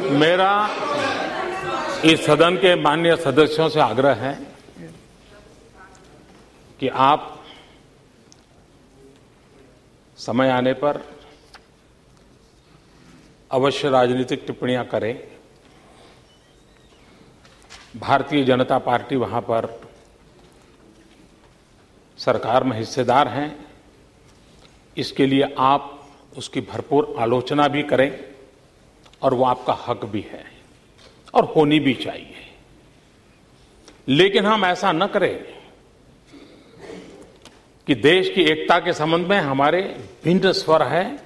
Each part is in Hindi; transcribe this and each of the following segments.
मेरा इस सदन के माननीय सदस्यों से आग्रह है कि आप समय आने पर अवश्य राजनीतिक टिप्पणियां करें। भारतीय जनता पार्टी वहां पर सरकार में हिस्सेदार हैं, इसके लिए आप उसकी भरपूर आलोचना भी करें और वो आपका हक भी है और होनी भी चाहिए। लेकिन हम ऐसा न करें कि देश की एकता के संबंध में हमारे भिन्न स्वर हैं।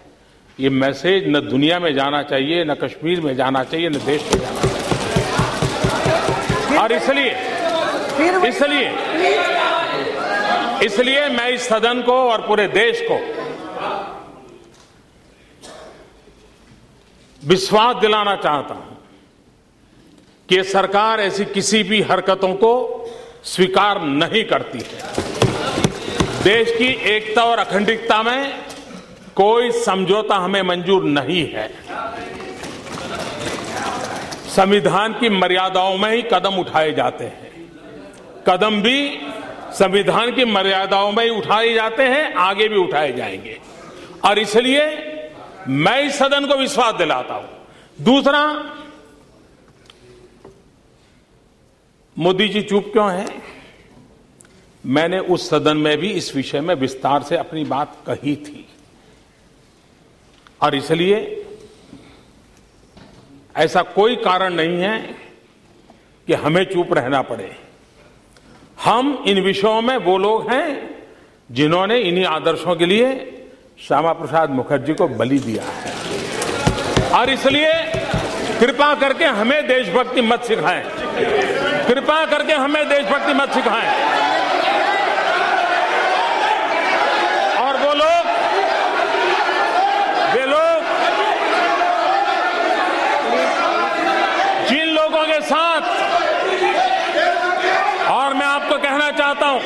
ये मैसेज न दुनिया में जाना चाहिए, न कश्मीर में जाना चाहिए, न देश में जाना चाहिए। और इसलिए मैं इस सदन को और पूरे देश को विश्वास दिलाना चाहता हूं कि सरकार ऐसी किसी भी हरकतों को स्वीकार नहीं करती है। देश की एकता और अखंडता में कोई समझौता हमें मंजूर नहीं है। संविधान की मर्यादाओं में ही कदम उठाए जाते हैं। कदम भी संविधान की मर्यादाओं में ही उठाए जाते हैं, आगे भी उठाए जाएंगे। और इसलिए मैं इस सदन को विश्वास दिलाता हूं। दूसरा, मोदी जी चुप क्यों हैं? मैंने उस सदन में भी इस विषय में विस्तार से अपनी बात कही थी और इसलिए ऐसा कोई कारण नहीं है कि हमें चुप रहना पड़े। हम इन विषयों में वो लोग हैं जिन्होंने इन्हीं आदर्शों के लिए श्यामा प्रसाद मुखर्जी को बलि दिया है। और इसलिए कृपा करके हमें देशभक्ति मत सिखाएं। कृपा करके हमें देशभक्ति मत सिखाएं। और वे लोग जिन लोगों के साथ, और मैं आपको कहना चाहता हूं,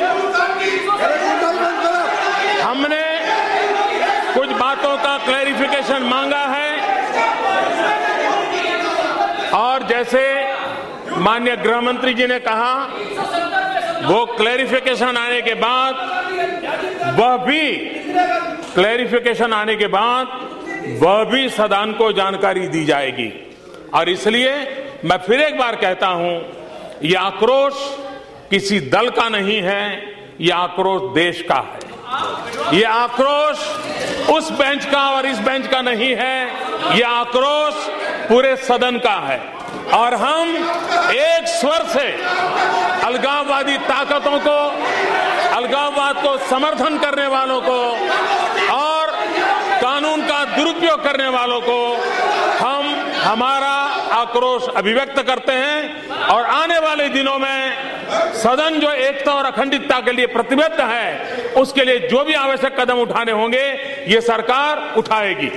हमने कुछ बातों का क्लैरिफिकेशन मांगा है और जैसे माननीय गृह मंत्री जी ने कहा, वो क्लैरिफिकेशन आने के बाद, वह भी सदन को जानकारी दी जाएगी। और इसलिए मैं फिर एक बार कहता हूं, यह आक्रोश किसी दल का नहीं है, यह आक्रोश देश का है। यह आक्रोश उस बेंच का और इस बेंच का नहीं है, यह आक्रोश पूरे सदन का है। और हम एक स्वर से अलगाववादी ताकतों को, अलगाववाद को समर्थन करने वालों को और कानून का दुरुपयोग करने वालों को हम हमारा आक्रोश अभिव्यक्त करते हैं। और आने वाले दिनों में सदन जो एकता और अखंडता के लिए प्रतिबद्ध है, उसके लिए जो भी आवश्यक कदम उठाने होंगे, ये सरकार उठाएगी।